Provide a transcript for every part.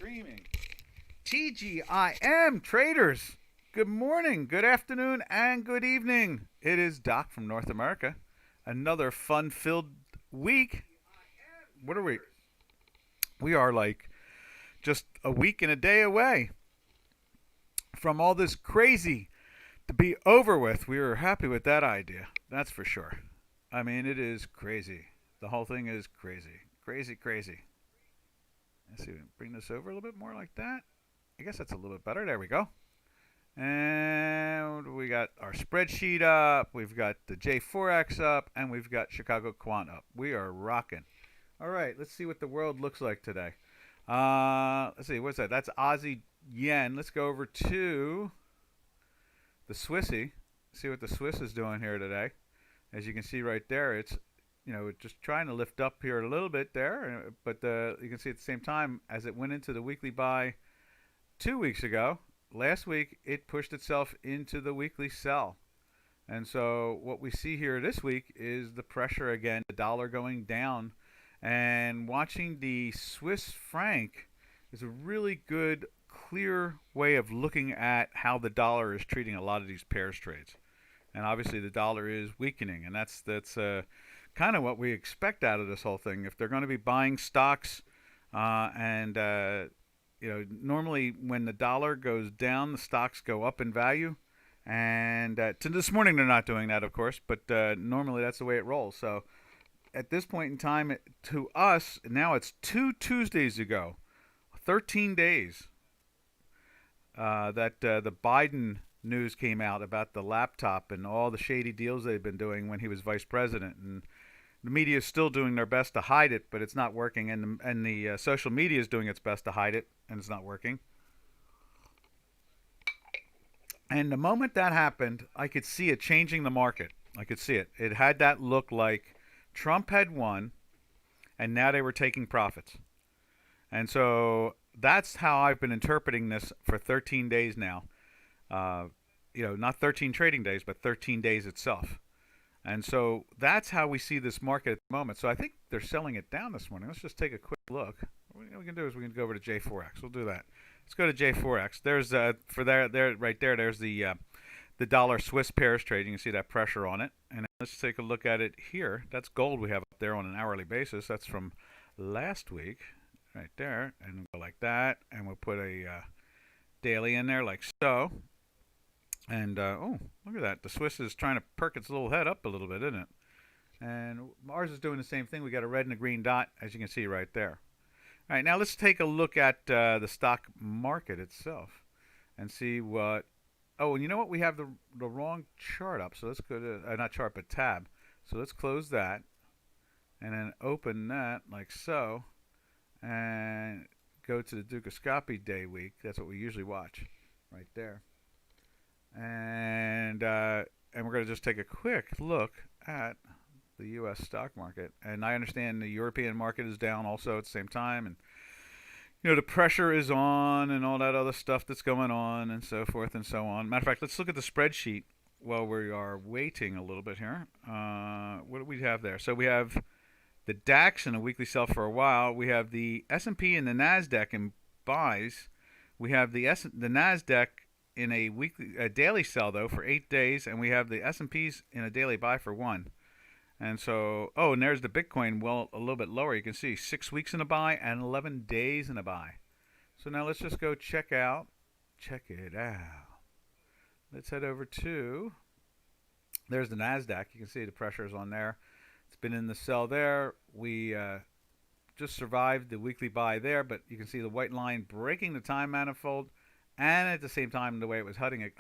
streaming. TGIM traders, good morning, good afternoon, and good evening. It is Doc from North America. Another fun-filled week. What are we? We are like just a week and a day away from all this crazy to be over with. We were happy with that idea, that's for sure. I mean, it is crazy. The whole thing is crazy. Crazy, crazy. Let's see, bring this over a little bit more like that. I guess that's a little bit better. There we go. And we got our spreadsheet up. We've got the J4X up. And we've got Chicago Quant up. We are rocking. All right, let's see what the world looks like today. Let's see, what's that? That's Aussie Yen. Let's go over to the Swissy. See what the Swiss is doing here today. As you can see right there, it's just trying to lift up here a little bit there, but you can see at the same time as it went into the weekly buy 2 weeks ago, last week it pushed itself into the weekly sell. And so what we see here this week is the pressure again, the dollar going down, and watching the Swiss franc is a really good, clear way of looking at how the dollar is treating a lot of these pairs trades. And obviously the dollar is weakening, and that's kind of what we expect out of this whole thing. If they're going to be buying stocks, normally when the dollar goes down, the stocks go up in value. And to this morning, they're not doing that, of course, but normally that's the way it rolls. So at this point in time, to us, now it's 2 Tuesdays ago, 13 days, that the Biden news came out about the laptop and all the shady deals they've been doing when he was vice president. And the media is still doing their best to hide it, but it's not working. And the social media is doing its best to hide it, and it's not working. And the moment that happened, I could see it changing the market. I could see it. It had that look like Trump had won, and now they were taking profits. And so that's how I've been interpreting this for 13 days now. Not 13 trading days, but 13 days itself. And so that's how we see this market at the moment. So I think they're selling it down this morning. Let's just take a quick look. What we can do is we can go over to J4X. We'll do that. Let's go to J4X. There's right there. There's the dollar Swiss pairs trade. You can see that pressure on it. And let's take a look at it here. That's gold we have up there on an hourly basis. That's from last week, right there. And we'll go like that, and we'll put a daily in there like so. And, oh, look at that. The Swiss is trying to perk its little head up a little bit, isn't it? And ours is doing the same thing. We got a red and a green dot, as you can see right there. All right, now let's take a look at the stock market itself and see what... Oh, and you know what? We have the wrong chart up. So let's go to... not chart, but tab. So let's close that and then open that like so and go to the Dukascopy day week. That's what we usually watch right there. And we're going to just take a quick look at the U.S. stock market. And I understand the European market is down also at the same time. And, the pressure is on and all that other stuff that's going on and so forth and so on. Matter of fact, let's look at the spreadsheet while we are waiting a little bit here. What do we have there? So we have the DAX in a weekly sell for a while. We have the S&P and the NASDAQ in buys. We have the NASDAQ in a daily sell though for 8 days, and we have the S&Ps in a daily buy for 1. And so, and there's the Bitcoin, well, a little bit lower. You can see 6 weeks in a buy and 11 days in a buy. So now let's just go check it out. Let's head over to, there's the NASDAQ. You can see the pressure is on there. It's been in the sell there. We just survived the weekly buy there, but you can see the white line breaking the time manifold. And at the same time, the way it was hugging it,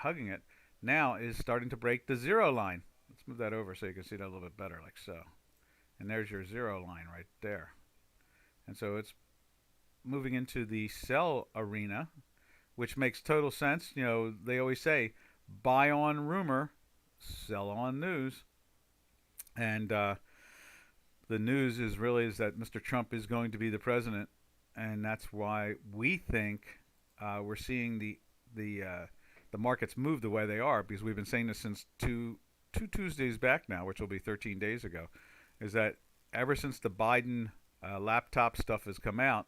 now is starting to break the zero line. Let's move that over so you can see that a little bit better, like so. And there's your zero line right there. And so it's moving into the sell arena, which makes total sense. They always say, buy on rumor, sell on news. And the news is that Mr. Trump is going to be the president. And that's why we think... we're seeing the markets move the way they are, because we've been saying this since two Tuesdays back now, which will be 13 days ago, is that ever since the Biden laptop stuff has come out,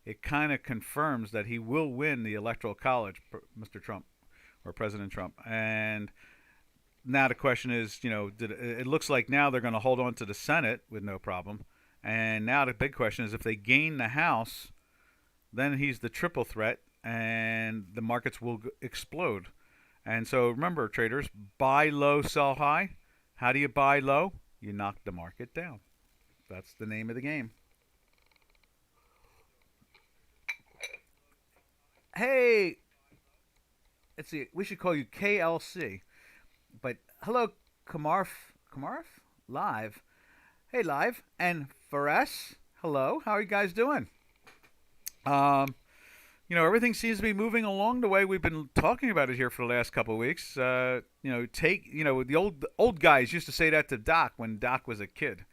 it kind of confirms that he will win the Electoral College, Mr. Trump or President Trump. And now the question is, it looks like now they're going to hold on to the Senate with no problem. And now the big question is if they gain the House, then he's the triple threat and the markets will explode. And so remember, traders, buy low, sell high. How do you buy low? You knock the market down. That's the name of the game. Hey, let's see. We should call you KLC. But hello, Kamarf. Kamarf? Live. Hey, Live. And Fares, hello. How are you guys doing? Everything seems to be moving along the way we've been talking about it here for the last couple of weeks. The old guys used to say that to Doc when Doc was a kid.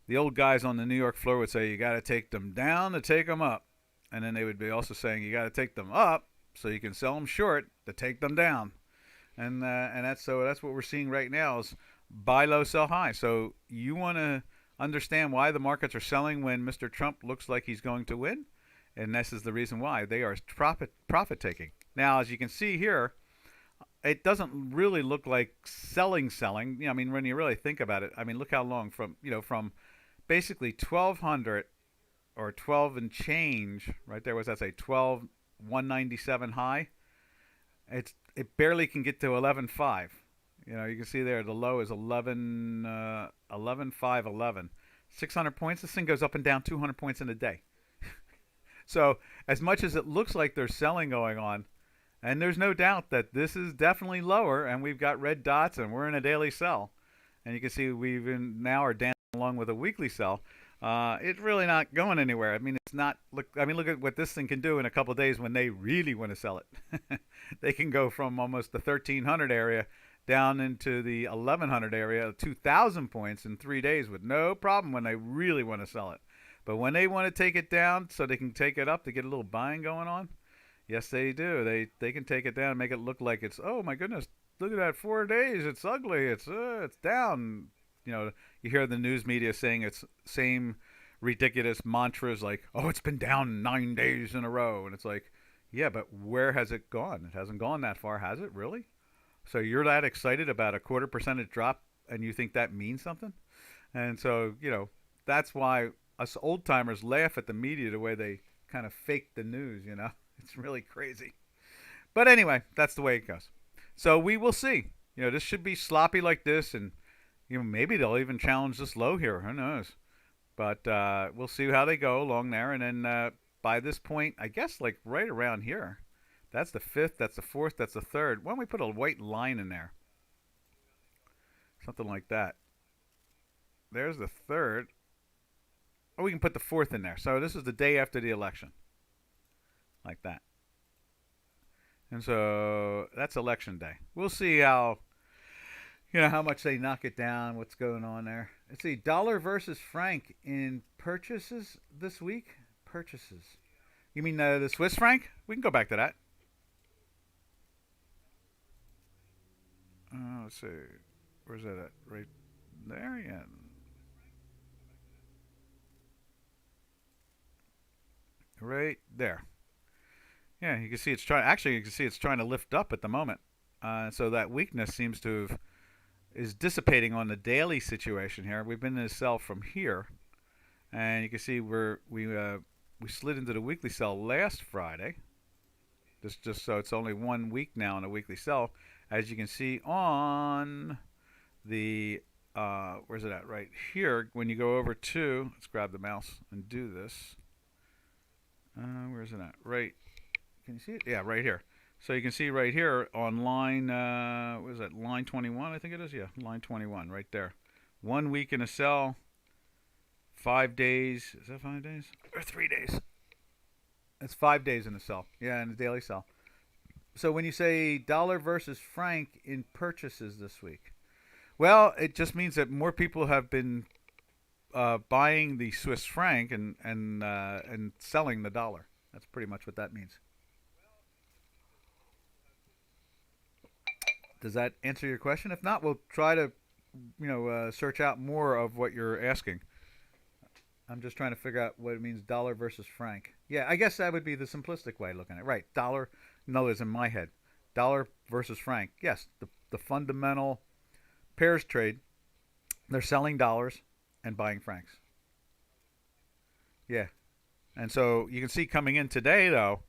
The old guys on the New York floor would say, you got to take them down to take them up. And then they would be also saying, you got to take them up so you can sell them short to take them down. And that's what we're seeing right now is buy low, sell high. So you want to understand why the markets are selling when Mr. Trump looks like he's going to win? And this is the reason why. They are profit taking. Now, as you can see here, it doesn't really look like selling. When you really think about it, look how long from basically 1200 or 12 and change right there. What's that say? 12,197 high. It barely can get to 11.5. You can see there the low is 11.511. 600 points. This thing goes up and down 200 points in a day. So as much as it looks like there's selling going on, and there's no doubt that this is definitely lower, and we've got red dots, and we're in a daily sell, and you can see we now are dancing along with a weekly sell. It's really not going anywhere. It's not. Look at what this thing can do in a couple of days when they really want to sell it. They can go from almost the 1,300 area down into the 1,100 area, 2,000 points in 3 days with no problem when they really want to sell it. But when they want to take it down so they can take it up to get a little buying going on, yes, they do. They can take it down and make it look like it's, oh, my goodness, look at that, 4 days. It's ugly. It's down. You hear the news media saying it's same ridiculous mantras like, oh, it's been down 9 days in a row. And it's like, yeah, but where has it gone? It hasn't gone that far, has it really? So you're that excited about a 0.25% drop and you think that means something? And so, that's why us old timers laugh at the media the way they kind of fake the news, It's really crazy. But anyway, that's the way it goes. So we will see. This should be sloppy like this, and maybe they'll even challenge this low here. Who knows? But we'll see how they go along there. And then by this point, I guess like right around here, that's the 5th, that's the 4th, that's the 3rd. Why don't we put a white line in there? Something like that. There's the 3rd. Or we can put the 4th in there. So this is the day after the election. Like that. And so that's election day. We'll see how much they knock it down, what's going on there. Let's see, dollar versus franc in purchases this week. Purchases. You mean the Swiss franc? We can go back to that. Let's see. Where's that at? Right there? Yeah. Right there. Yeah, you can see it's trying. Actually, you can see it's trying to lift up at the moment. So that weakness seems to is dissipating on the daily situation here. We've been in a sell from here, and you can see we slid into the weekly sell last Friday. Just so it's only 1 week now in a weekly sell, as you can see on the where's it at? Right here. When you go over to, let's grab the mouse and do this. Where's it at? Right. Can you see it? Yeah, right here. So you can see right here on line, what is that? Line 21, I think it is. Yeah, line 21, right there. 1 week in a sell. 5 days. Is that 5 days or 3 days? It's 5 days in a sell. Yeah, in a daily sell. So when you say dollar versus franc in purchases this week, well, it just means that more people have been buying the Swiss franc and selling the dollar. That's pretty much what that means. Does that answer your question? If not, we'll try to, search out more of what you're asking. I'm just trying to figure out what it means dollar versus franc. Yeah, I guess that would be the simplistic way of looking at it. Right. Dollar, no, is in my head. Dollar versus franc. Yes, the fundamental pairs trade. They're selling dollars and buying francs. Yeah. And so you can see coming in today, though,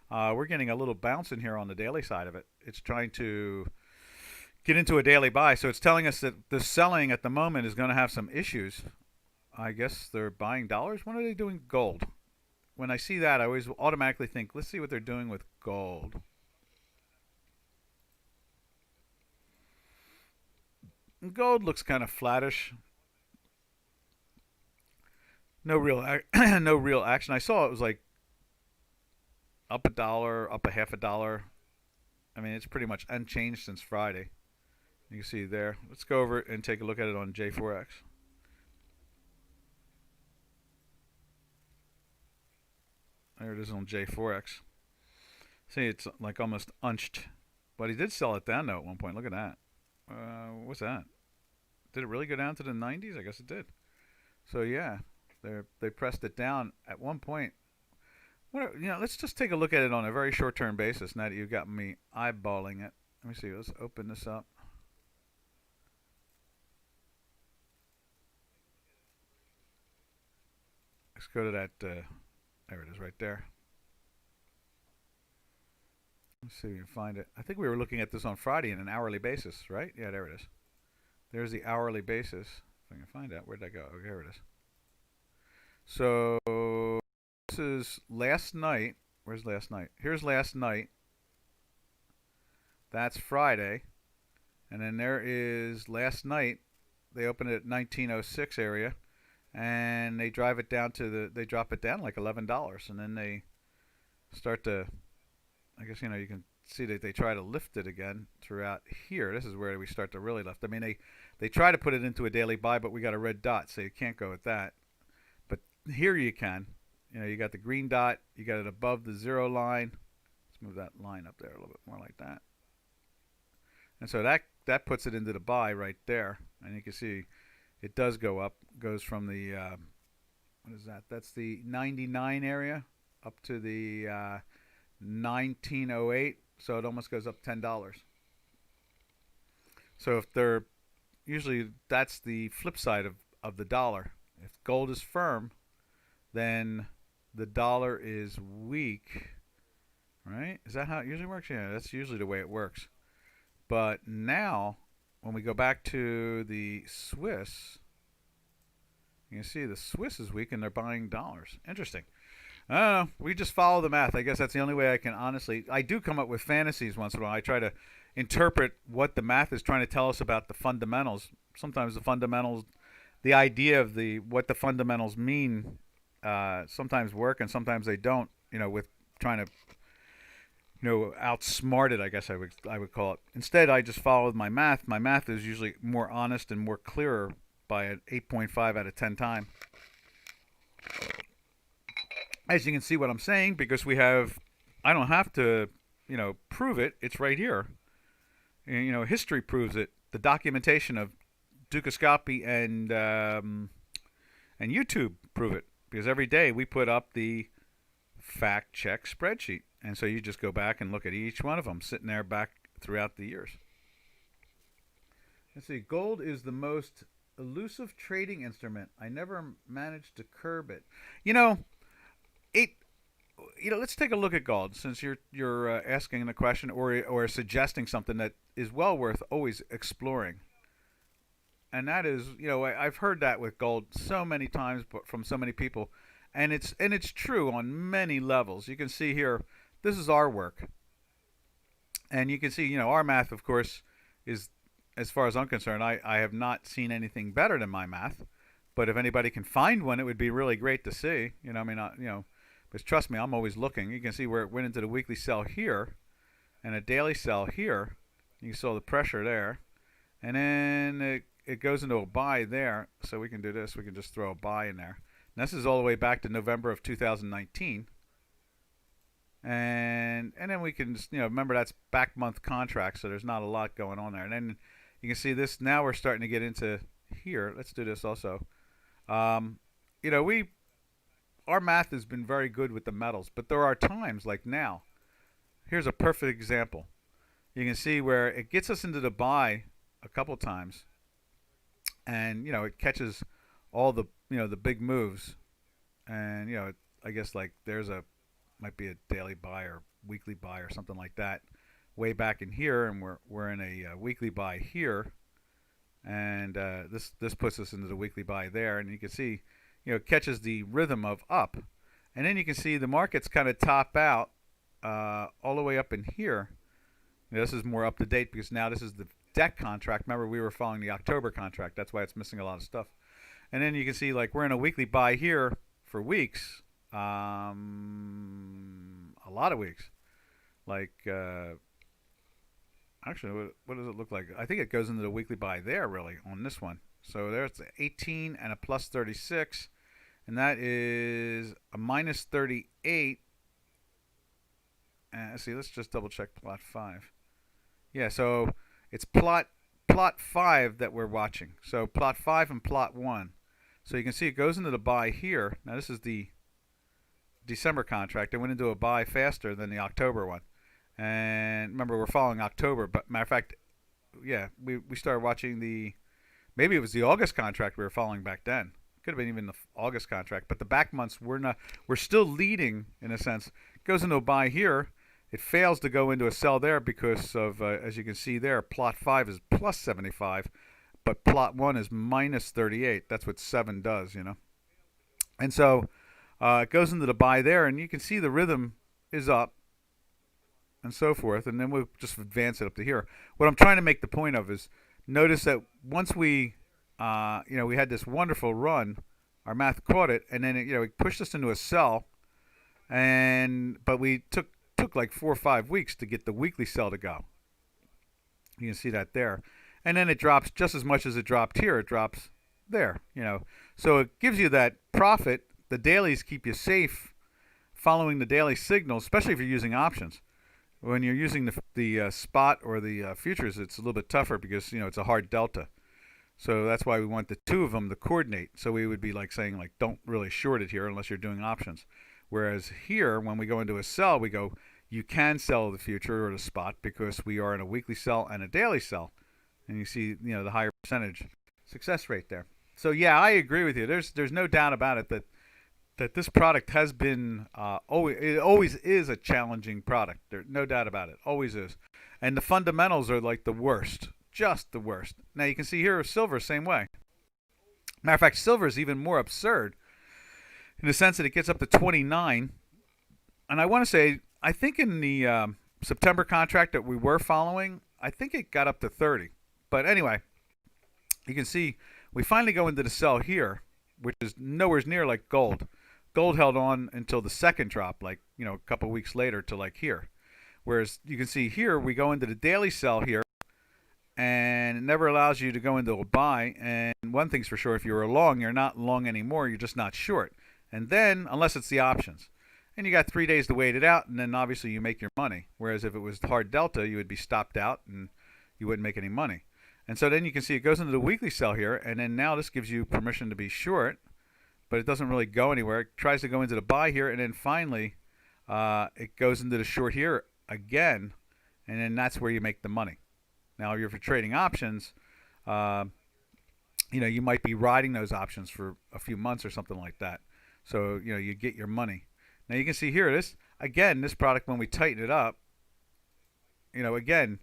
we're getting a little bounce in here on the daily side of it. It's trying to get into a daily buy. So it's telling us that the selling at the moment is going to have some issues. I guess they're buying dollars. What are they doing gold? When I see that, I always automatically think, let's see what they're doing with gold. And gold looks kind of flattish. No real, no real action. I saw it was like up a dollar, up a half a dollar. I mean, it's pretty much unchanged since Friday. You can see there. Let's go over and take a look at it on J4X. There it is on J4X. See, it's like almost unched. But he did sell it down, though, at one point. Look at that. What's that? Did it really go down to the 90s? I guess it did. So, yeah, they pressed it down at one point. Let's just take a look at it on a very short-term basis now that you've got me eyeballing it. Let me see. Let's open this up. Let's go to that. There it is right there. Let's see if we can find it. I think we were looking at this on Friday on an hourly basis, right? Yeah, there it is. There's the hourly basis. If I can find out. Where'd that go? Oh, here it is. So this is last night. Where's last night? Here's last night. That's Friday. And then there is last night. They opened it at 1906 area. And they drive it down to they drop it down like $11. And then they start to, I guess, you can see that they try to lift it again throughout here. This is where we start to really lift. I mean, they try to put it into a daily buy, but we got a red dot, so you can't go with that. But here you can. You got the green dot. You got it above the zero line. Let's move that line up there a little bit more like that. And so that puts it into the buy right there. And you can see it does go up. Goes from the, what is that? That's the 99 area up to the 1908. So it almost goes up $10. So if they're, usually that's the flip side of the dollar. If gold is firm, then the dollar is weak, right? Is that how it usually works? Yeah, that's usually the way it works. But now, when we go back to the Swiss, you can see the Swiss is weak and they're buying dollars. Interesting. I don't know. We just follow the math. I guess that's the only way I can honestly. I do come up with fantasies once in a while. I try to interpret what the math is trying to tell us about the fundamentals. Sometimes the fundamentals, the idea of what the fundamentals mean, sometimes work and sometimes they don't. With trying to, outsmart it. I guess I would call it. Instead, I just follow my math. My math is usually more honest and more clearer by an 8.5 out of 10 time. As you can see what I'm saying, because I don't have to, prove it. It's right here. And, history proves it. The documentation of Dukascopy and YouTube prove it. Because every day we put up the fact check spreadsheet. And so you just go back and look at each one of them sitting there back throughout the years. Let's see. Gold is the most elusive trading instrument. I never managed to curb it. Let's take a look at gold since you're asking the question or suggesting something that is well worth always exploring. And that is, I've heard that with gold so many times, but from so many people, and it's true on many levels. You can see here, this is our work, and you can see, our math, of course, is, as far as I'm concerned, I have not seen anything better than my math. But if anybody can find one, it would be really great to see. But trust me, I'm always looking. You can see where it went into the weekly sell here and a daily sell here. You saw the pressure there. And then it goes into a buy there. So we can do this. We can just throw a buy in there. And this is all the way back to November of 2019. And then we can just, remember that's back month contract, so there's not a lot going on there. And then you can see this. Now we're starting to get into here. Let's do this also. we our math has been very good with the metals, but there are times like now. Here's a perfect example. You can see where it gets us into the buy a couple times, and it catches all the the big moves, and I guess like there's a might be a daily buy or weekly buy or something like that way back in here, and we're in a weekly buy here, and this puts us into the weekly buy there, and you can see it catches the rhythm of up, and then you can see the markets kind of top out all the way up in here. This is more up to date because now this is the deck contract. Remember, we were following the October contract. That's why it's missing a lot of stuff. And then you can see like we're in a weekly buy here for weeks, a lot of weeks. Like actually, what does it look like? I think it goes into the weekly buy there really on this one. So there's 18 and a plus 36, and that is a minus 38. Let's see. Let's just double check plot 5. Yeah, so it's plot 5 that we're watching. So plot 5 and plot 1. So you can see it goes into the buy here. Now this is the December contract. It went into a buy faster than the October one. And remember, we're following October. But matter of fact, yeah, we started watching maybe it was the August contract we were following back then. Could have been even the August contract. But the back months we're still leading in a sense. It goes into a buy here. It fails to go into a sell there because of, as you can see there, plot 5 is plus 75, but plot 1 is minus 38. That's what 7 does, And so it goes into the buy there, and you can see the rhythm is up and so forth, and then we'll just advance it up to here. What I'm trying to make the point of is notice that once we had this wonderful run, our math caught it, and then it pushed us into a sell, but we took like 4 or 5 weeks to get the weekly sell to go. You can see that there. And then it drops just as much as it dropped here. It drops there, So it gives you that profit. The dailies keep you safe following the daily signal, especially if you're using options. When you're using the spot or the futures, it's a little bit tougher because, it's a hard delta. So that's why we want the two of them to coordinate. So we would be like saying, like, don't really short it here unless you're doing options. Whereas here, when we go into a sell, we go, you can sell the future or the spot because we are in a weekly sell and a daily sell. And you see, the higher percentage success rate there. So yeah, I agree with you. There's no doubt about it that this product has been always is a challenging product. There's no doubt about it. Always is. And the fundamentals are like the worst. Just the worst. Now you can see here silver, same way. Matter of fact, silver is even more absurd in the sense that it gets up to 29. And I want to say, I think in the September contract that we were following, I think it got up to 30. But anyway, you can see we finally go into the sell here, which is nowhere near like gold. Gold held on until the second drop, like, a couple weeks later to like here. Whereas you can see here, we go into the daily sell here, and it never allows you to go into a buy. And one thing's for sure, if you're long, you're not long anymore, you're just not short. And then, unless it's the options. And you got 3 days to wait it out, and then obviously you make your money. Whereas if it was hard delta, you would be stopped out, and you wouldn't make any money. And so then you can see it goes into the weekly sell here, and then now this gives you permission to be short, but it doesn't really go anywhere. It tries to go into the buy here, and then finally it goes into the short here again, and then that's where you make the money. Now, if you're for trading options, you might be riding those options for a few months or something like that. So, you get your money. Now, you can see here, this product, when we tighten it up, again,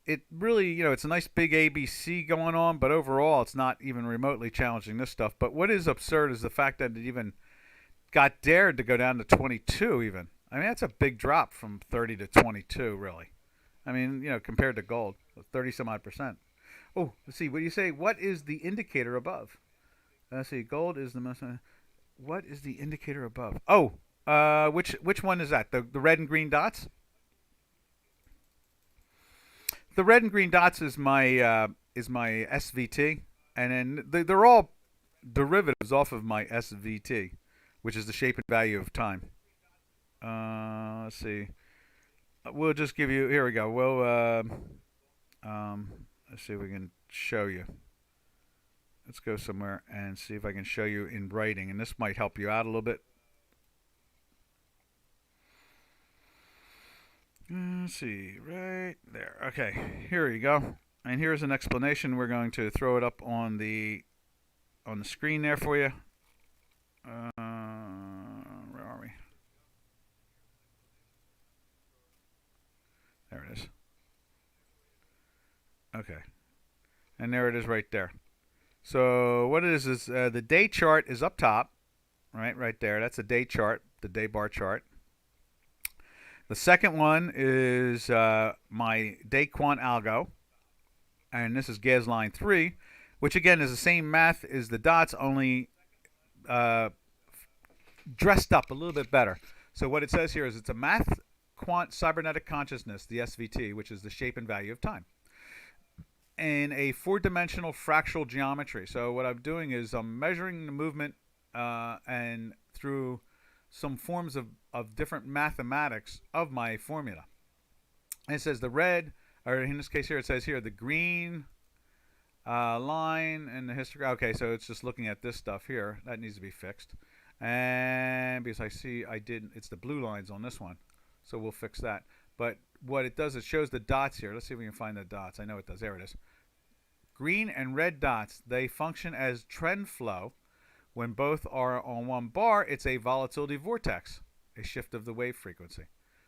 it really, it's a nice big ABC going on, but overall, it's not even remotely challenging this stuff. But what is absurd is the fact that it even got dared to go down to 22 even. I mean, that's a big drop from 30 to 22, really. I mean, compared to gold, 30 some odd percent. Oh, let's see. What do you say? What is the indicator above? Let's see. Gold is the most. What is the indicator above? Oh, which one is that? The red and green dots? The red and green dots is my SVT, and then they're all derivatives off of my SVT, which is the shape and value of time. Let's see. We'll just give you. Here we go. We'll let's see if we can show you. Let's go somewhere and see if I can show you in writing, and this might help you out a little bit. Let's see, right there. Okay, here you go. And here's an explanation. We're going to throw it up on the screen there for you. Where are we? There it is. Okay, and there it is right there. So what it is the day chart is up top, right there. That's a day chart, the day bar chart. The second one is my day quant algo, and this is gas line 3, which again is the same math as the dots, only dressed up a little bit better. So what it says here is it's a math quant cybernetic consciousness, the SVT, which is the shape and value of time, in a 4-dimensional fractal geometry. So what I'm doing is I'm measuring the movement and through some forms of different mathematics of my formula. And it says the red, or in this case here, it says here the green line and the histogram. Okay, so it's just looking at this stuff here. That needs to be fixed. And because I see it's the blue lines on this one. So we'll fix that. But what it does, it shows the dots here. Let's see if we can find the dots. I know it does. There it is. Green and red dots, they function as trend flow. When both are on one bar, it's a volatility vortex, a shift of the wave frequency.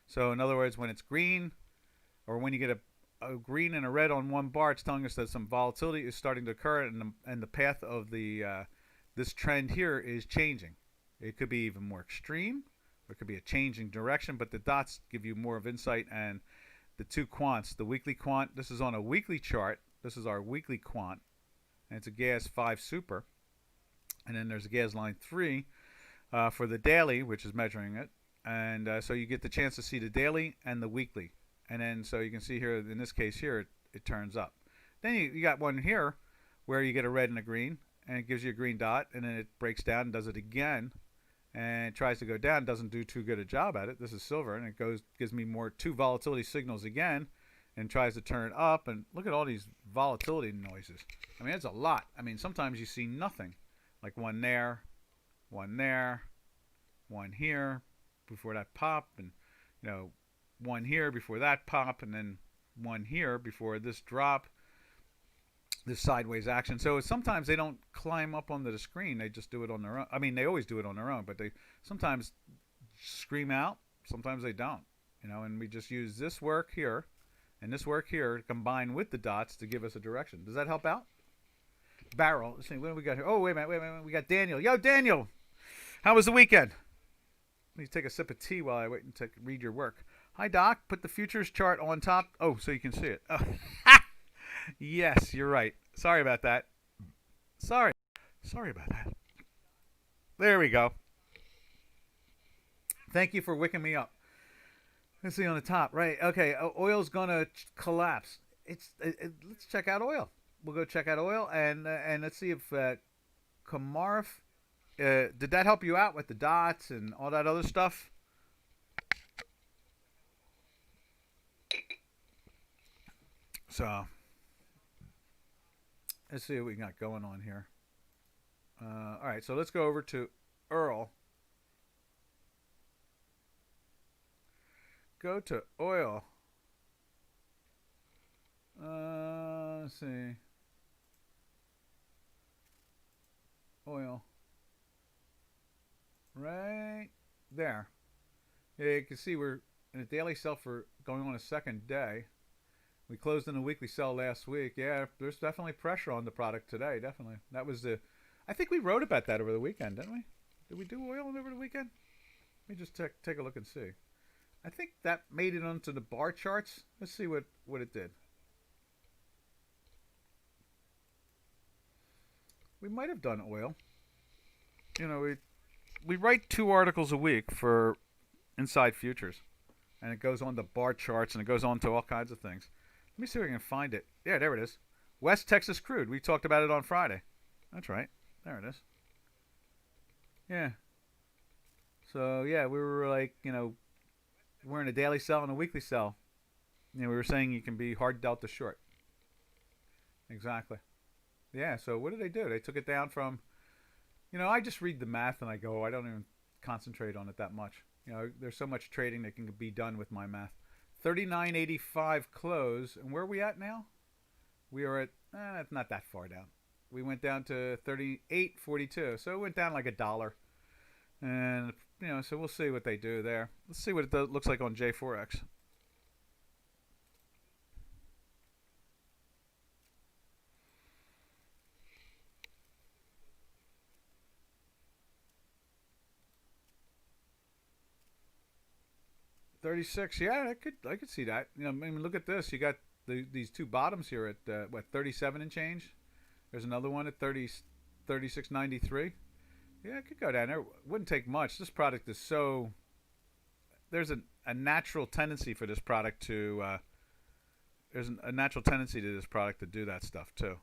So in other words, when it's green, or when you get a green and a red on one bar, it's telling us that some volatility is starting to occur, and the path of this trend here is changing. It could be even more extreme, or it could be a changing direction, but the dots give you more of insight. And the two quants, the weekly quant, this is on a weekly chart. This is our weekly quant, and it's a gas 5 super. And then there's a gas line 3 for the daily, which is measuring it. And so you get the chance to see the daily and the weekly. And then so you can see here, in this case here, it turns up. Then you got one here where you get a red and a green, and it gives you a green dot, and then it breaks down and does it again, and it tries to go down, doesn't do too good a job at it. This is silver, and it gives me more 2 volatility signals again, and tries to turn up. And look at all these volatility noises. I mean, it's a lot. I mean, sometimes you see nothing. Like one there, one here before that pop, and one here before that pop, and then one here before this drop, this sideways action. So sometimes they don't climb up onto the screen, they just do it on their own. I mean, they always do it on their own, but they sometimes scream out, sometimes they don't. And we just use this work here and this work here to combine with the dots to give us a direction. Does that help out? Barrel. Let's see, what do we got here? Oh, wait a minute. We got Daniel. Yo, Daniel. How was the weekend? Let me take a sip of tea while I wait and read your work. Hi, Doc. Put the futures chart on top. Oh, so you can see it. Oh. Yes, you're right. Sorry about that. Sorry about that. There we go. Thank you for wicking me up. Let's see on the top. Right. Okay. Oil's going to collapse. Let's check out oil. We'll go check out oil, and let's see if Kamarf, did that help you out with the dots and all that other stuff? So let's see what we got going on here. All right, so let's go over to Earl. Go to oil. Let's see. Oil. Right there. Yeah, you can see we're in a daily sell for going on a second day. We closed in a weekly sell last week. Yeah, there's definitely pressure on the product today. Definitely. That was I think we wrote about that over the weekend, didn't we? Did we do oil over the weekend? Let me just take a look and see. I think that made it onto the bar charts. Let's see what it did. We might have done oil. We write 2 articles a week for Inside Futures, and it goes on the bar charts, and it goes on to all kinds of things. Let me see if I can find it. Yeah, there it is. West Texas crude. We talked about it on Friday. That's right. There it is. Yeah. So yeah, we were like, we're in a daily sell and a weekly sell. We were saying you can be hard delta short. Exactly. Yeah. So what did they do? They took it down from. I just read the math and I go. I don't even concentrate on it that much. There's so much trading that can be done with my math. 39.85 close, and where are we at now? We are at. It's not that far down. We went down to 38.42, so it went down like $1. And so we'll see what they do there. Let's see what it looks like on J4X. 36. Yeah, I could see that. I mean, look at this. You got these two bottoms here at what 37 and change. There's another one at 36.93. Yeah, it could go down there. Wouldn't take much. This product is so. There's a natural tendency for this product to. There's a natural tendency to this product to do that stuff too,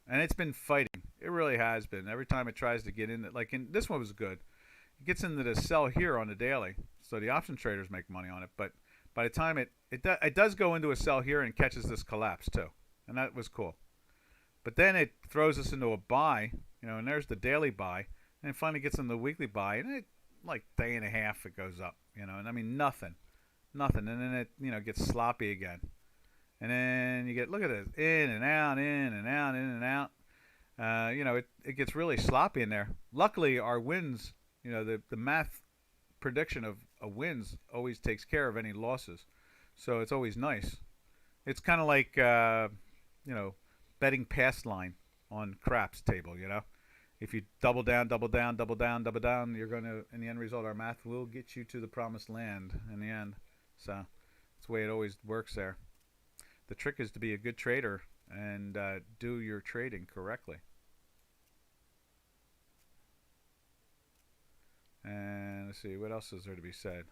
and it's been fighting. It really has been. Every time it tries to get in, this one was good. It gets into the sell here on the daily, so the option traders make money on it. But by the time it does go into a sell here and catches this collapse too, and that was cool. But then it throws us into a buy, and there's the daily buy, and it finally gets into the weekly buy, and it like day and a half it goes up, and I mean nothing, and then it gets sloppy again, and then you get look at it in and out, in and out, in and out. It gets really sloppy in there. Luckily, our wins, the math prediction of wins always takes care of any losses, so it's always nice. It's kind of like betting pass line on craps table. If you double down, double down, double down, double down, you're going to, in the end result, our math will get you to the promised land in the end. So that's the way it always works there. The trick is to be a good trader and do your trading correctly. And let's see, what else is there to be said?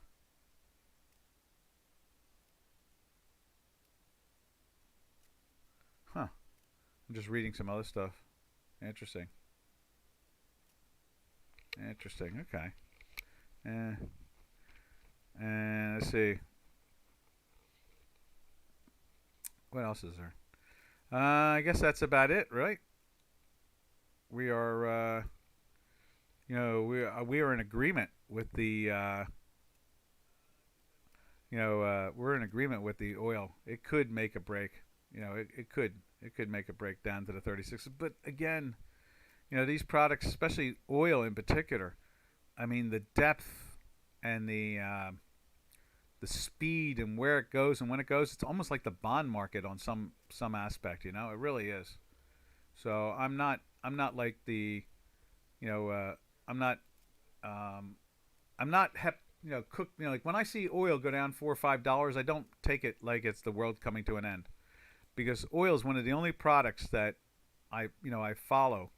Huh. I'm just reading some other stuff. Interesting. Okay. And let's see. What else is there? I guess that's about it, right? We are, we are in agreement with the, we're in agreement with the oil. It could make a break. It could make a break down to the 36. But again, these products, especially oil in particular, I mean the depth and the speed and where it goes and when it goes, it's almost like the bond market on some aspect. It really is. So I'm not like the, I'm not cooked. Like when I see oil go down $4 or $5, I don't take it like it's the world coming to an end, because oil is one of the only products that I follow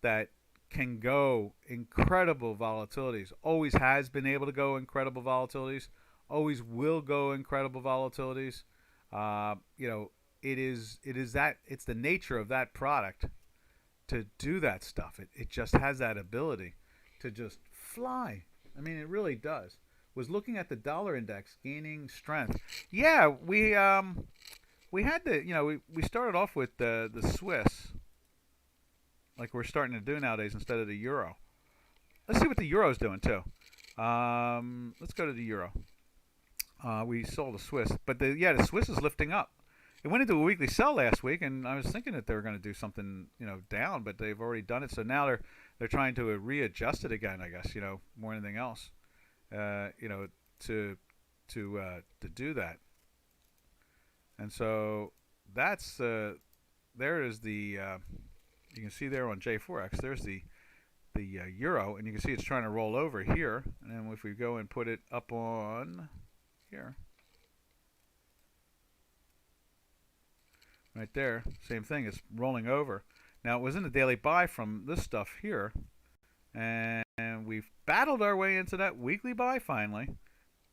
that can go incredible volatilities. Always has been able to go incredible volatilities. Always will go incredible volatilities. It is that it's the nature of that product to do that stuff. It just has that ability to just fly. I mean, it really does. Was looking at the dollar index gaining strength. Yeah, we had we started off with the Swiss, like we're starting to do nowadays instead of the euro. Let's see what the euro's doing too. Let's go to the euro. We sold the Swiss, but the Swiss is lifting up. It went into a weekly sell last week, and I was thinking that they were going to do something, down, but they've already done it. So now they're trying to readjust it again, I guess, more than anything else, to do that. And so that's there is the you can see there on J4X. There's the euro, and you can see it's trying to roll over here. And then if we go and put it up on here. Right there, same thing. It's rolling over. Now it was in the daily buy from this stuff here, and we've battled our way into that weekly buy finally.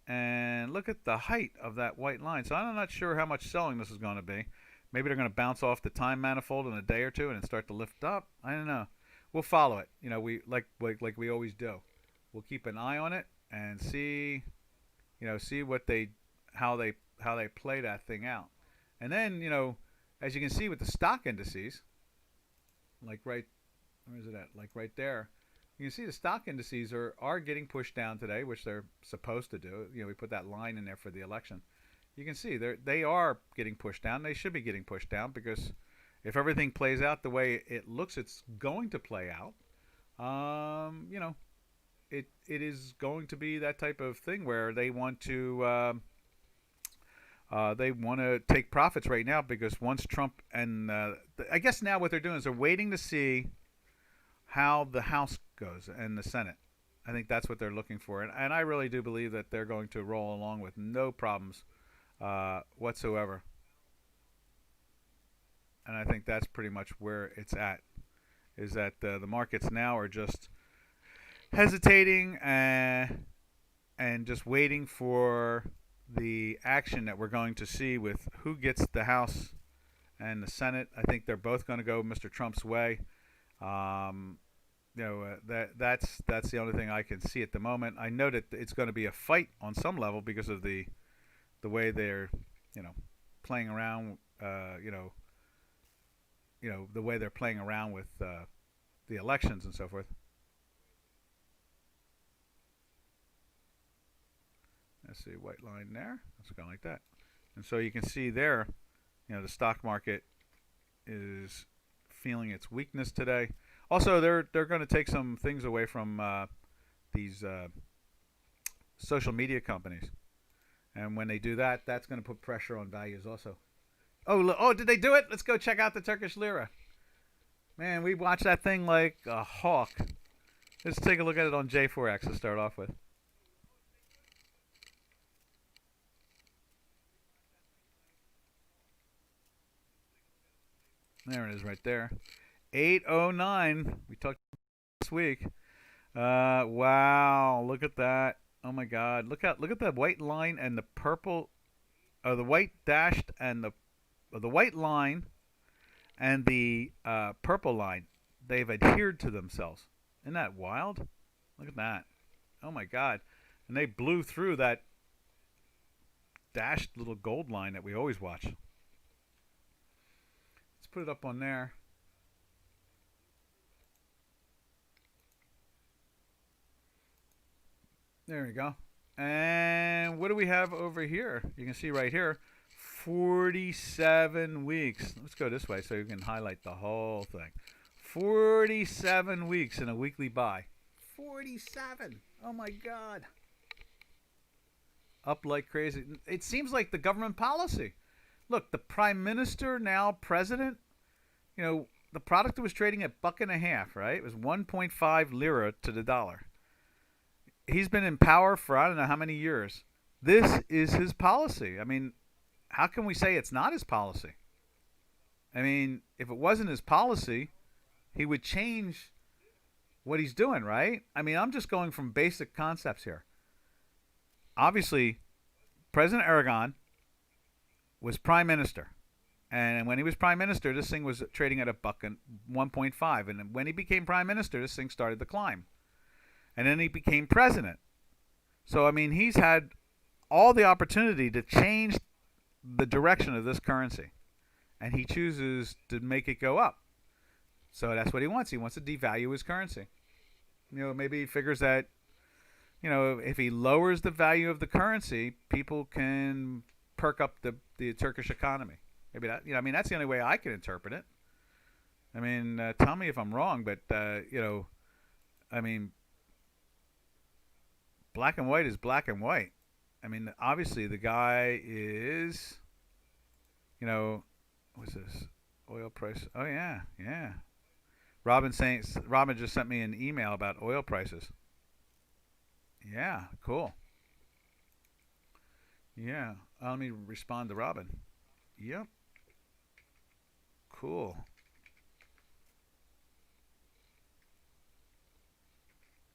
And look at the height of that white line. So I'm not sure how much selling this is going to be. Maybe they're going to bounce off the time manifold in a day or two and then start to lift up. I don't know. We'll follow it. We like we always do. We'll keep an eye on it and see, see how they play that thing out. And then, as you can see with the stock indices, like right, where is it at? Like right there. You can see the stock indices are getting pushed down today, which they're supposed to do. We put that line in there for the election. You can see they are getting pushed down. They should be getting pushed down because if everything plays out the way it looks it's going to play out, it is going to be that type of thing where they want to take profits right now because once Trump and I guess now what they're doing is they're waiting to see how the House goes and the Senate. I think that's what they're looking for, and I really do believe that they're going to roll along with no problems whatsoever. And I think that's pretty much where it's at. Is that the markets now are just hesitating and just waiting for the action that we're going to see with who gets the House and the Senate. I think they're both going to go Mr. Trump's way. That's the only thing I can see at the moment. I know that it's going to be a fight on some level because of the way they're playing around. The way they're playing around with the elections and so forth. Let's see, white line there. Let's go like that. And so you can see there, the stock market is feeling its weakness today. Also, they're going to take some things away from these social media companies, and when they do that, that's going to put pressure on values also. Oh, did they do it? Let's go check out the Turkish Lira. Man, we watched that thing like a hawk. Let's take a look at it on J4X to start off with. There it is right there. 809. We talked this week. Wow, look at that. Oh my God. Look at the white line and the purple, the white dashed and the white line and the purple line. They've adhered to themselves. Isn't that wild? Look at that. Oh my God. And they blew through that dashed little gold line that we always watch. Let's put it up on there. There we go. And what do we have over here? You can see right here, 47 weeks. Let's go this way so you can highlight the whole thing. 47 weeks in a weekly buy. 47. Oh my God. Up like crazy. It seems like the government policy. Look, the prime minister, now president, the product was trading at $1.50, right? It was 1.5 lira to the dollar. He's been in power for I don't know how many years. This is his policy. I mean, how can we say it's not his policy? I mean, if it wasn't his policy, he would change what he's doing, right? I mean, I'm just going from basic concepts here. Obviously, President Erdogan was prime minister. And when he was prime minister, this thing was trading at $1.5. And when he became prime minister, this thing started to climb. And then he became president. So, I mean, he's had all the opportunity to change the direction of this currency. And he chooses to make it go up. So that's what he wants. He wants to devalue his currency. Maybe he figures that, if he lowers the value of the currency, people can perk up the Turkish economy. Maybe that, that's the only way I can interpret it. I mean, tell me if I'm wrong, but, black and white is black and white. I mean, obviously the guy is, what's this? Oil price. Oh yeah, yeah. Robin just sent me an email about oil prices. Yeah, cool. Yeah, let me respond to Robin. Yep. Cool.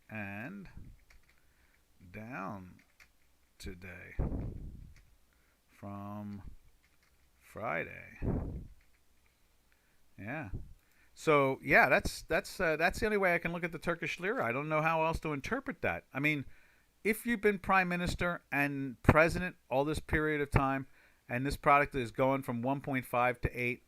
And down today from Friday. Yeah. So yeah, that's the only way I can look at the Turkish lira. I don't know how else to interpret that. I mean, if you've been prime minister and president all this period of time, and this product is going from 1.5 to 8,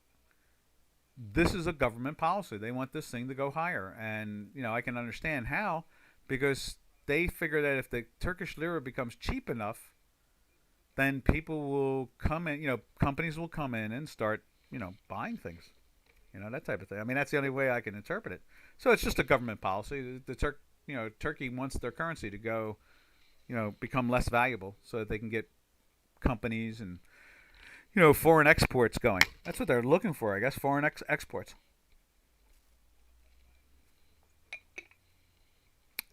this is a government policy. They want this thing to go higher, and I can understand how, because they figure that if the Turkish lira becomes cheap enough, then people will come in. Companies will come in and start buying things. That type of thing. I mean, that's the only way I can interpret it. So it's just a government policy. Turkey wants their currency to go, become less valuable so that they can get companies and foreign exports going. That's what they're looking for, I guess. Foreign exports,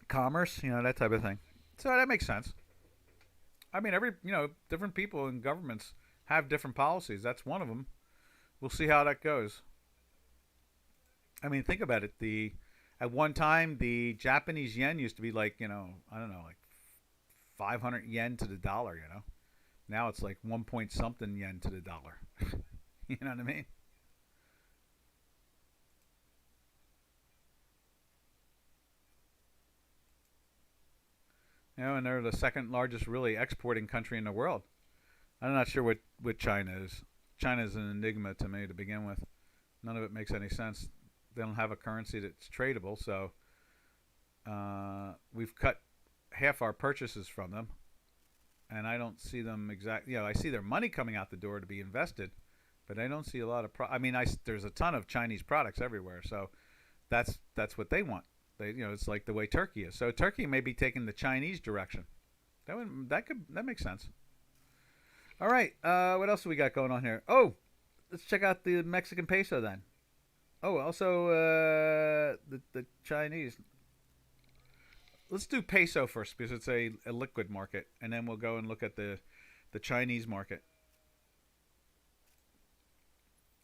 commerce, that type of thing. So that makes sense. I mean, every different people in governments have different policies. That's one of them. We'll see how that goes. I mean, think about it. The At one time, the Japanese yen used to be like I don't know, like 500 yen to the dollar. Now it's like one point something yen to the dollar. You know what I mean? And they're the second largest really exporting country in the world. I'm not sure what China is. China is an enigma to me to begin with. None of it makes any sense. They don't have a currency that's tradable, so we've cut half our purchases from them, and I don't see them I see their money coming out the door to be invested, but I don't see a lot of. I mean, there's a ton of Chinese products everywhere, so that's what they want. It's like the way Turkey is. So Turkey may be taking the Chinese direction. That makes sense. All right, what else do we got going on here? Oh, let's check out the Mexican peso then. Oh, also the Chinese. Let's do peso first because it's a liquid market, and then we'll go and look at the Chinese market.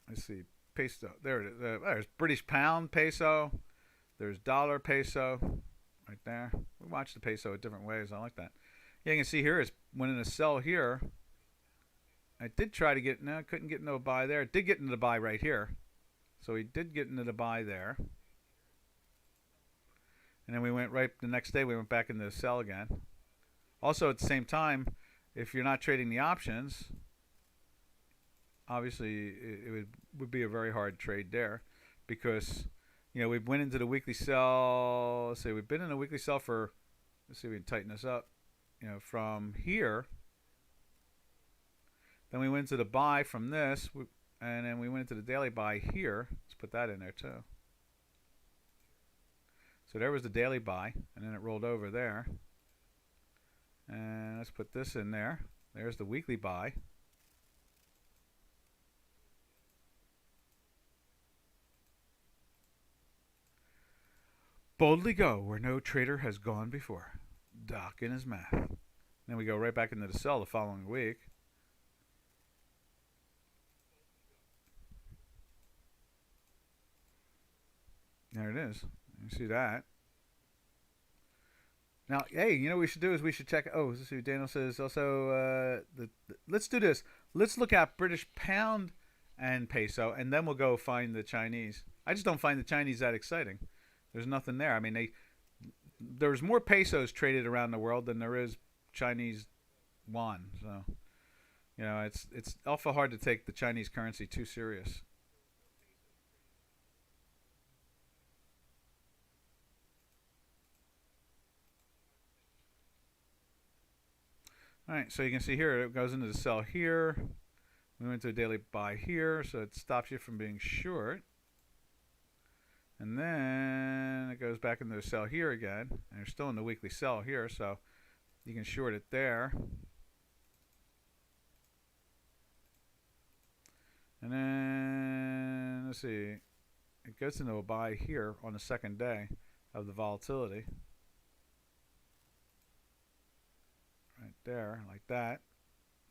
Let's see, peso. There it is. There's British pound peso. There's dollar peso, right there. We watch the peso in different ways. I like that. Yeah, you can see here is when in a sell here. I did try to get. No, I couldn't get into a buy there. It did get into the buy right here. So we did get into the buy there. And then we went right the next day, we went back into the sell again. Also, at the same time, if you're not trading the options, obviously it would be a very hard trade there because, we went into the weekly sell. Let's say we've been in a weekly sell for, let's see if we can tighten this up, from here. Then we went to the buy from this, and then we went into the daily buy here. Let's put that in there too. So there was the daily buy, and then it rolled over there. And let's put this in there. There's the weekly buy. Boldly go where no trader has gone before. Doc in his math. Then we go right back into the sell the following week. There it is. You see that. Now, hey, what we should do is we should check. Oh, let's see what Daniel says. Also, let's do this. Let's look at British pound and peso, and then we'll go find the Chinese. I just don't find the Chinese that exciting. There's nothing there. I mean, there's more pesos traded around the world than there is Chinese yuan. So, it's awful hard to take the Chinese currency too serious. All right, so you can see here it goes into the sell here. We went to a daily buy here, so it stops you from being short. And then it goes back into the sell here again. And you're still in the weekly sell here, so you can short it there. And then, let's see, it goes into a buy here on the second day of the volatility. Right there, like that.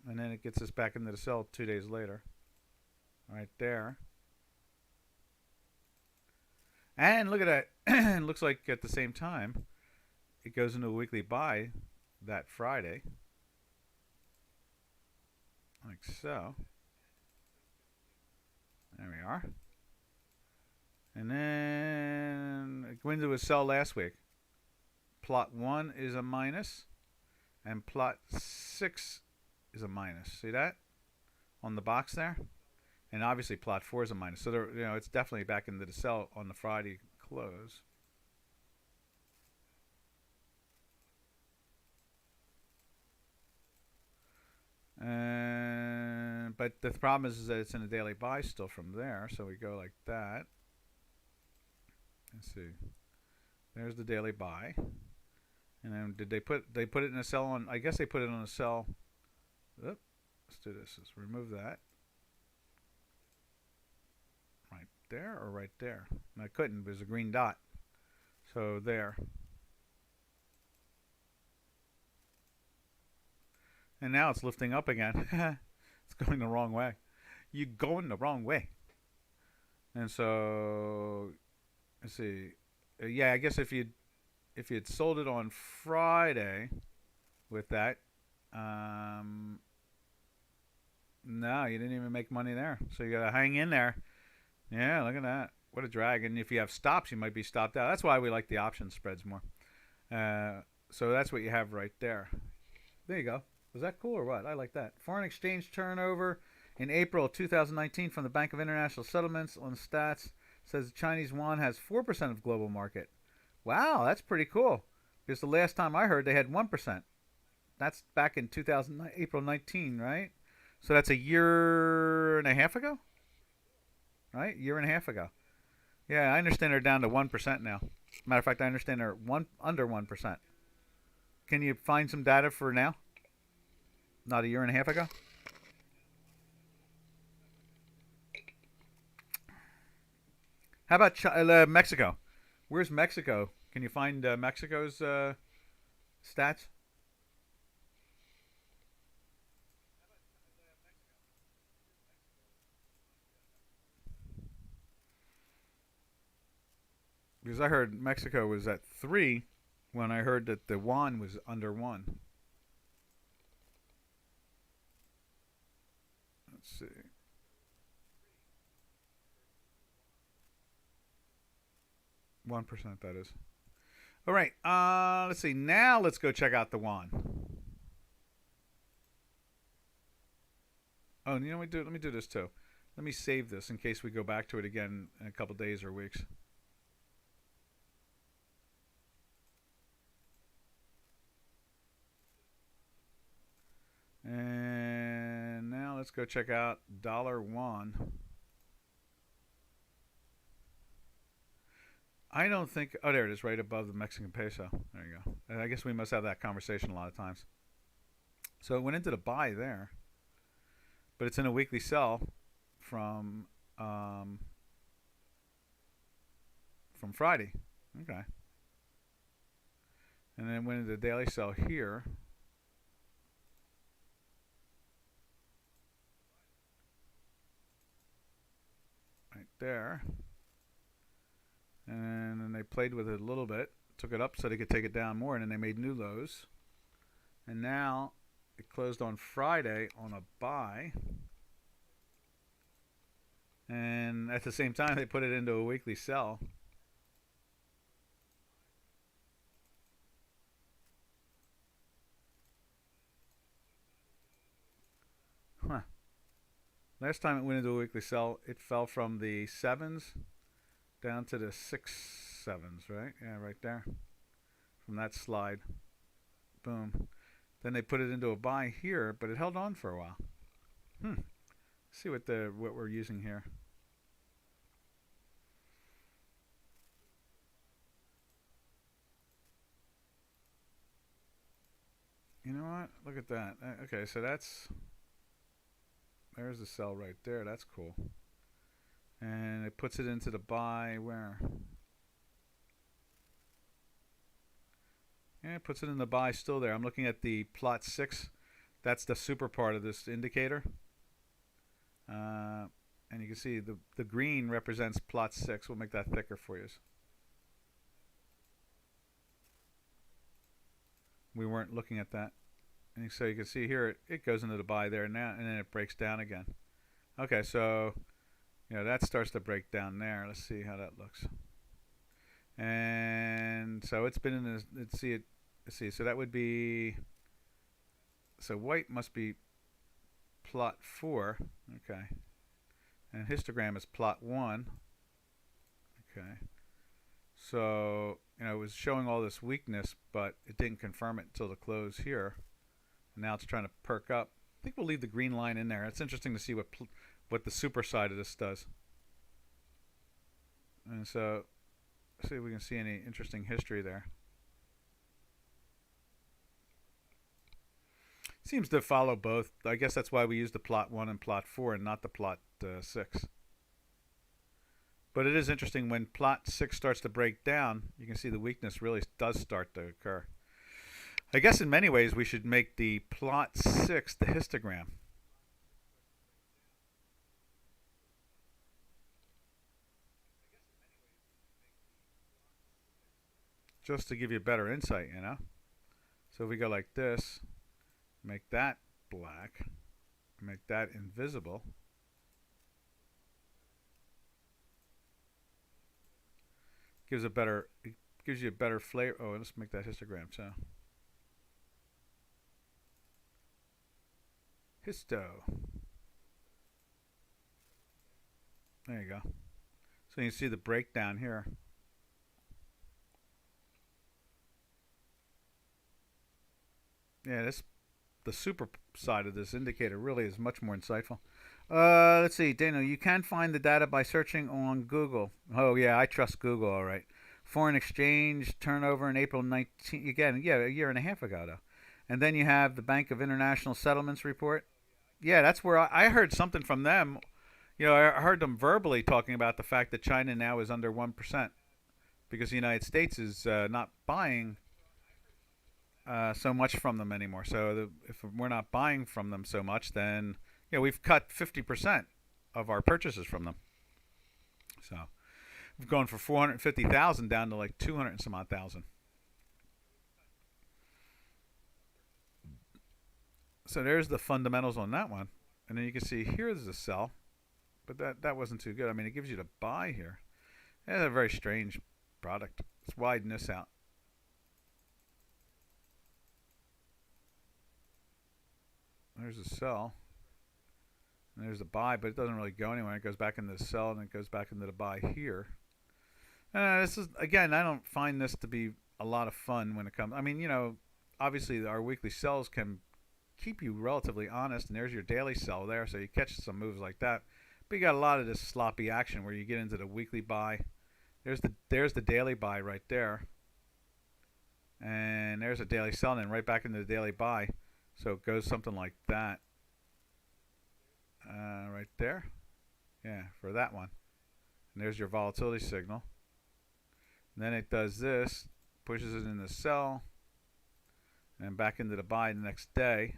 And then it gets us back into the sell 2 days later. Right there. And look at that. It looks like at the same time, it goes into a weekly buy that Friday. Like so. There we are. And then it went into a sell last week. Plot 1 is a minus. And plot 6 is a minus. See that? On the box there? and obviously plot 4 is a minus. So there, it's definitely back into the sell on the Friday close. And but the problem is that it's in a daily buy still from there. So we go like that. Let's see. There's the daily buy. And then did they put it in a sell on? I guess they put it on a sell. Oop, let's do this. Let's remove that. Right there or right there? And I couldn't. There's a green dot. So there. And now it's lifting up again. It's going the wrong way. You're going the wrong way. And so, let's see. Yeah, I guess if you'd sold it on Friday with that, no, you didn't even make money there. So you got to hang in there. Yeah, look at that. What a drag. And if you have stops, you might be stopped out. That's why we like the option spreads more. So that's what you have right there. There you go. Was that cool or what? I like that. Foreign exchange turnover in April 2019 from the Bank of International Settlements on stats says the Chinese yuan has 4% of global market. Wow, that's pretty cool. Because the last time I heard they had 1%. That's back in April 19, right? So that's a year and a half ago? Right? Year and a half ago. Yeah, I understand they're down to 1% now. Matter of fact, I understand they're under 1%. Can you find some data for now? Not a year and a half ago? How about Mexico? Where's Mexico? Can you find Mexico's stats? Because I heard Mexico was at 3 when I heard that the yuan was under 1. Let's see. %, that is. All right. Let's see. Now let's go check out the yuan. Oh, you know what? Let me do this too. Let me save this in case we go back to it again in a couple days or weeks. And now let's go check out dollar yuan. I don't think... Oh, there it is, right above the Mexican peso. There you go. I guess we must have that conversation a lot of times. So it went into the buy there. But it's in a weekly sell from Friday. Okay. And then went into the daily sell here. Right there. And then they played with it a little bit, took it up so they could take it down more, and then they made new lows. And now it closed on Friday on a buy. And at the same time, they put it into a weekly sell. Huh. Last time it went into a weekly sell, it fell from the 7s down to the 6 7s, right? Yeah, right there. From that slide. Boom. Then they put it into a buy here, but it held on for a while. Let's see what we're using here. You know what? Look at that. Okay, so there's the sell right there. That's cool. And it puts it into the buy where? Yeah, it puts it in the buy still there. I'm looking at the plot 6. That's the super part of this indicator. And you can see the green represents plot 6. We'll make that thicker for you. We weren't looking at that. And so you can see here it goes into the buy there now, and then it breaks down again. Okay, so that starts to break down there. Let's see how that looks. And so it's been in this. Let's see. So that would be. So white must be plot 4. Okay. and histogram is plot 1. Okay. So, it was showing all this weakness, but it didn't confirm it until the close here. And now it's trying to perk up. I think we'll leave the green line in there. It's interesting to see what the super side of this does. And so, see if we can see any interesting history there. Seems to follow both. I guess that's why we use the plot 1 and plot 4 and not the plot 6. But it is interesting when plot 6 starts to break down, you can see the weakness really does start to occur. I guess in many ways we should make the plot 6 the histogram. Just to give you better insight, So if we go like this, make that black, make that invisible. It gives you a better flavor. Oh, let's make that histogram too. Histo. There you go. So you can see the breakdown here. Yeah, the super side of this indicator really is much more insightful. Let's see, Daniel, you can find the data by searching on Google. Oh yeah, I trust Google, all right. Foreign exchange turnover in April 19, again, yeah, a year and a half ago though. And then you have the Bank of International Settlements report. Yeah, that's where I heard something from them. I heard them verbally talking about the fact that China now is under 1% because the United States is not buying so much from them anymore. So if we're not buying from them so much, then we've cut 50% of our purchases from them. So we've gone from 450,000 down to like 200 and some odd thousand. So there's the fundamentals on that one, and then you can see here's the sell, but that wasn't too good. I mean, it gives you to buy here. It's a very strange product. Let's widen this out. There's the sell. And there's the buy, but it doesn't really go anywhere. It goes back into the sell, and it goes back into the buy here. This is, again, I don't find this to be a lot of fun when it comes. I mean, obviously our weekly sells can keep you relatively honest, and there's your daily sell there, so you catch some moves like that. But you got a lot of this sloppy action where you get into the weekly buy. There's the daily buy right there. And there's a daily sell, and then right back into the daily buy. So it goes something like that. Right there. Yeah, for that one. And there's your volatility signal. And then it does this, pushes it in the sell, and back into the buy the next day.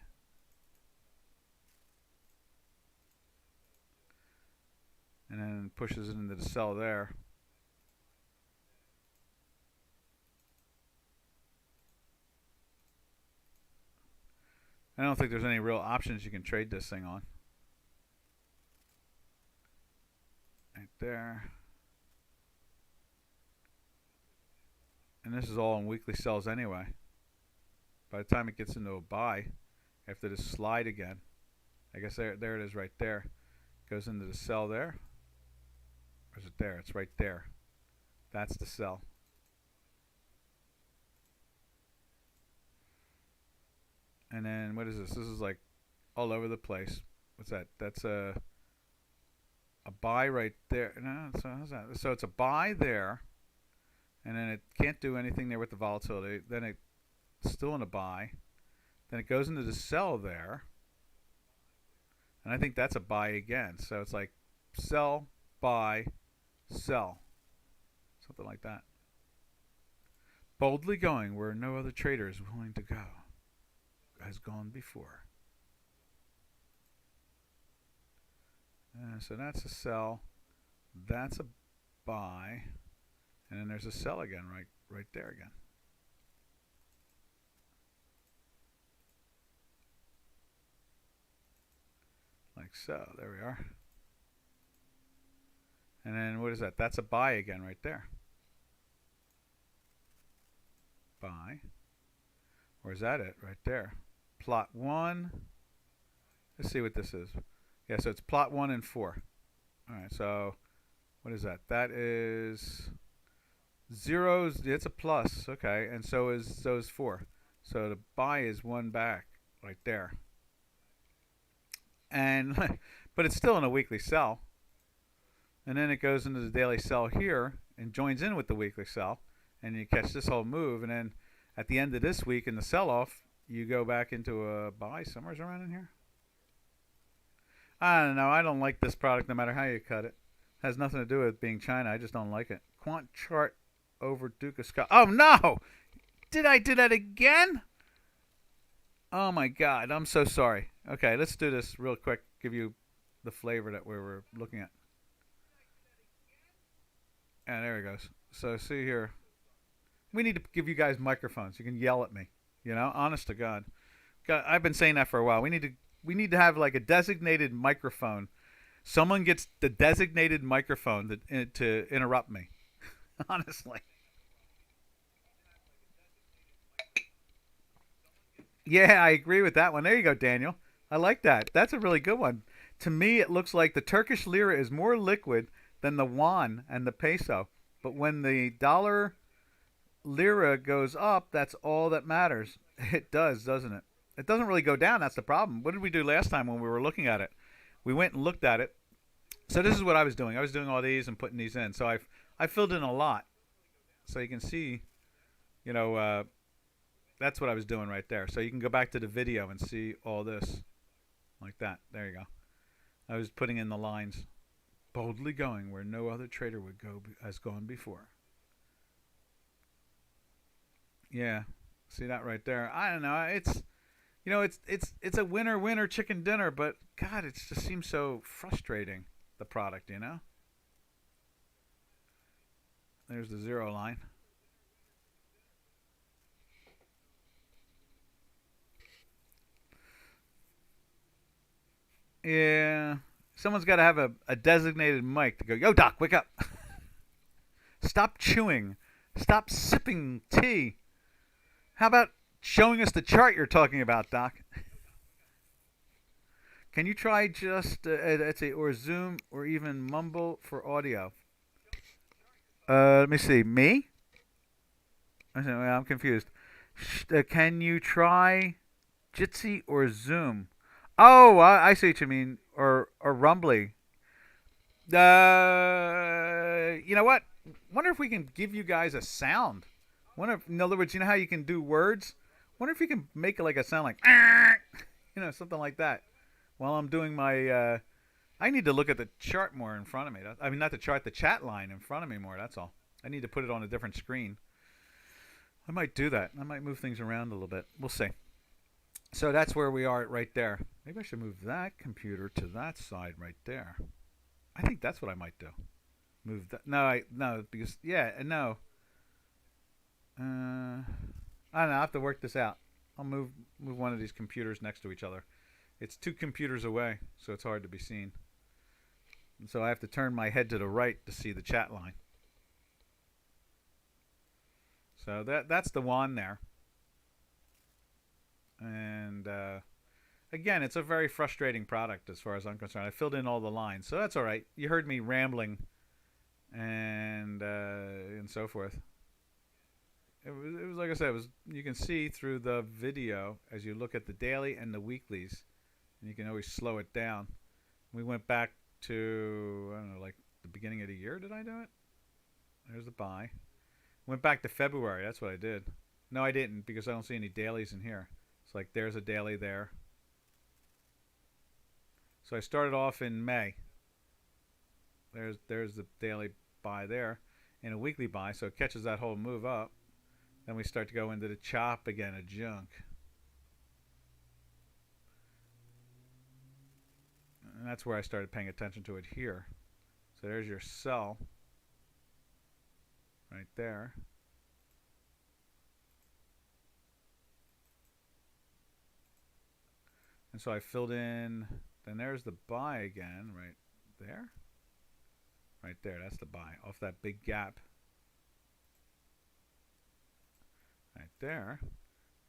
And then pushes it into the sell there. I don't think there's any real options you can trade this thing on. Right there. And this is all in weekly sells anyway. By the time it gets into a buy, after this slide again, I guess there it is right there. Goes into the sell there. Or is it there? It's right there. That's the sell. And then what is this? This is like all over the place. What's that? That's a buy right there. No, so how's that? So it's a buy there, and then it can't do anything there with the volatility. Then it's still in a buy. Then it goes into the sell there, and I think that's a buy again. So it's like sell, buy, sell, something like that. Boldly going where no other trader is willing to go. Has gone before. So that's a sell, that's a buy, and then there's a sell again, right there again. Like so, there we are. And then what is that? That's a buy again right there. Buy. Or is that it right there? Plot 1. Let's see what this is. Yeah, so it's plot 1 and 4. All right, so what is that? That is zeros. It's a plus. Okay, and so is 4. So the buy is one back right there, and but it's still in a weekly sell. And then it goes into the daily sell here and joins in with the weekly sell, and you catch this whole move, and then at the end of this week in the sell-off, you go back into a buy somewhere around in here. I don't know. I don't like this product no matter how you cut it. Has nothing to do with being China. I just don't like it. Quant chart over Dukascopy. Oh no! Did I do that again? Oh my god! I'm so sorry. Okay, let's do this real quick. Give you the flavor that we were looking at. And there it goes. So see here. We need to give you guys microphones. You can yell at me. You know, honest to God. God, I've been saying that for a while. We need to have like a designated microphone. Someone gets the designated microphone to interrupt me. Honestly. Yeah, I agree with that one. There you go, Daniel. I like that. That's a really good one. To me, it looks like the Turkish lira is more liquid than the yuan and the peso. But when the dollar lira goes up, that's all that matters. It does, doesn't it? It doesn't really go down. That's the problem. What did we do last time when we were looking at it? We went and looked at it. So this is what I was doing. I was doing all these and putting these in. So I filled in a lot. So you can see, you know, that's what I was doing right there. So you can go back to the video and see all this like that. There you go. I was putting in the lines, boldly going where no other trader would go has gone before. Yeah, see that right there. I don't know. It's a winner chicken dinner, but God, it just seems so frustrating. The product, you know. There's the zero line. Yeah. Someone's got to have a designated mic to go, yo, Doc, wake up. Stop chewing. Stop sipping tea. How about showing us the chart you're talking about, Doc? Can you try just, let's see, or Zoom or even Mumble for audio? Let me see. Me? I'm confused. Can you try Jitsi or Zoom? Oh, I see what you mean. Or Rumbly. You know what? Wonder if we can give you guys a sound. Wonder if, in other words, you know how you can do words? Wonder if you can make it like a sound like, you know, something like that. While I'm doing my, I need to look at the chart more in front of me. I mean, not the chart, the chat line in front of me more. That's all. I need to put it on a different screen. I might do that. I might move things around a little bit. We'll see. So that's where we are right there. Maybe I should move that computer to that side right there. I think that's what I might do. Move that. No, because yeah, no. I don't know. I have to work this out. I'll move one of these computers next to each other. It's 2 computers away, so it's hard to be seen. And so I have to turn my head to the right to see the chat line. So that's the one there. And again, it's a very frustrating product as far as I'm concerned. I filled in all the lines, so that's all right. You heard me rambling and so forth. It was like I said. You can see through the video as you look at the daily and the weeklies, and you can always slow it down. We went back to, I don't know, like the beginning of the year. Did I do it? There's the buy. Went back to February. That's what I did. No, I didn't, because I don't see any dailies in here. It's like there's a daily there. So I started off in May. There's the daily buy there, and a weekly buy. So it catches that whole move up. Then we start to go into the chop again, a junk. And that's where I started paying attention to it here. So there's your sell right there. And so I filled in, then there's the buy again, right there. Right there, that's the buy, off that big gap. Right there.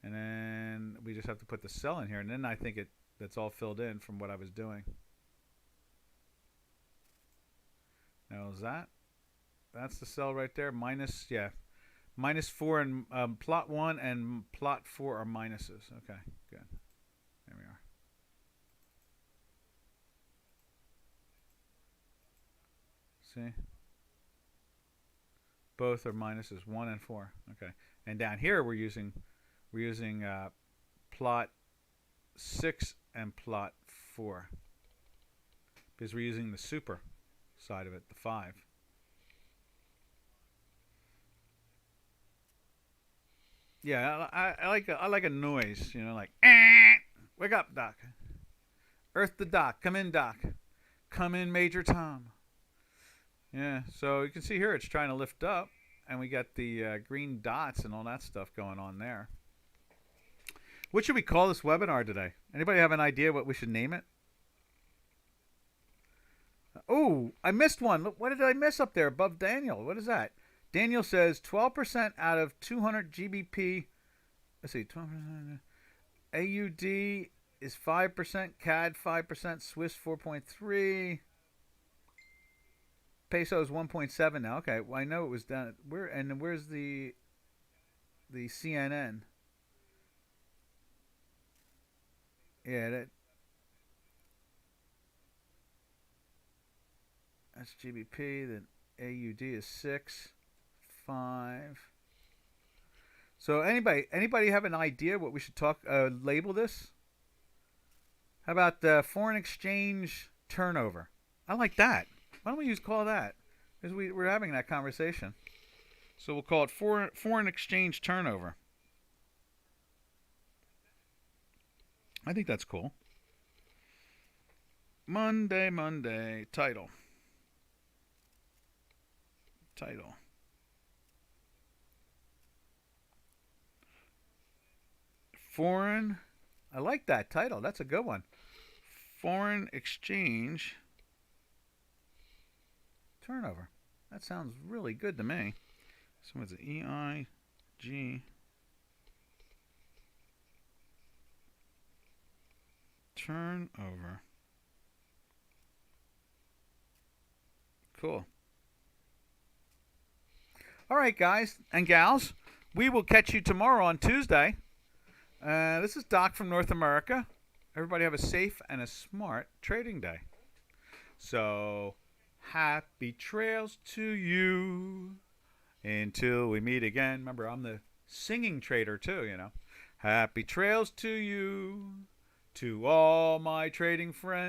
And then we just have to put the sell in here, and then I think that's all filled in from what I was doing. Now is that's the cell right there. Minus, yeah, -4 and plot 1 and plot 4 are minuses. Okay, good. There we are. See? Both are minuses, 1 and 4. Okay. And down here we're using plot 6 and plot 4 because we're using the super side of it, the 5. Yeah, I like a noise, like wake up, Doc. Earth the Doc. Come in, Doc. Come in, Major Tom. Yeah, so you can see here it's trying to lift up, and we got the green dots and all that stuff going on there. What should we call this webinar today? Anybody have an idea what we should name it? Oh, I missed one. Look, what did I miss up there above Daniel? What is that? Daniel says 12% out of 200 GBP. Let's see, 12%. AUD is 5%, CAD 5%, Swiss 4.3. Peso is 1.7 now. Okay, well, I know it was down. Where's the CNN? Yeah, that's GBP. Then AUD is 6, 5. So anybody have an idea what we should label this? How about the foreign exchange turnover? I like that. Why don't we call that? Because we're having that conversation. So we'll call it foreign exchange turnover. I think that's cool. Monday, title. Foreign, I like that title. That's a good one. Foreign exchange turnover. That sounds really good to me. So what's it? EIG turnover. Cool. All right, guys and gals. We will catch you tomorrow on Tuesday. This is Doc from North America. Everybody have a safe and a smart trading day. So, happy trails to you until we meet again. Remember, I'm the singing trader too, Happy trails to you, to all my trading friends.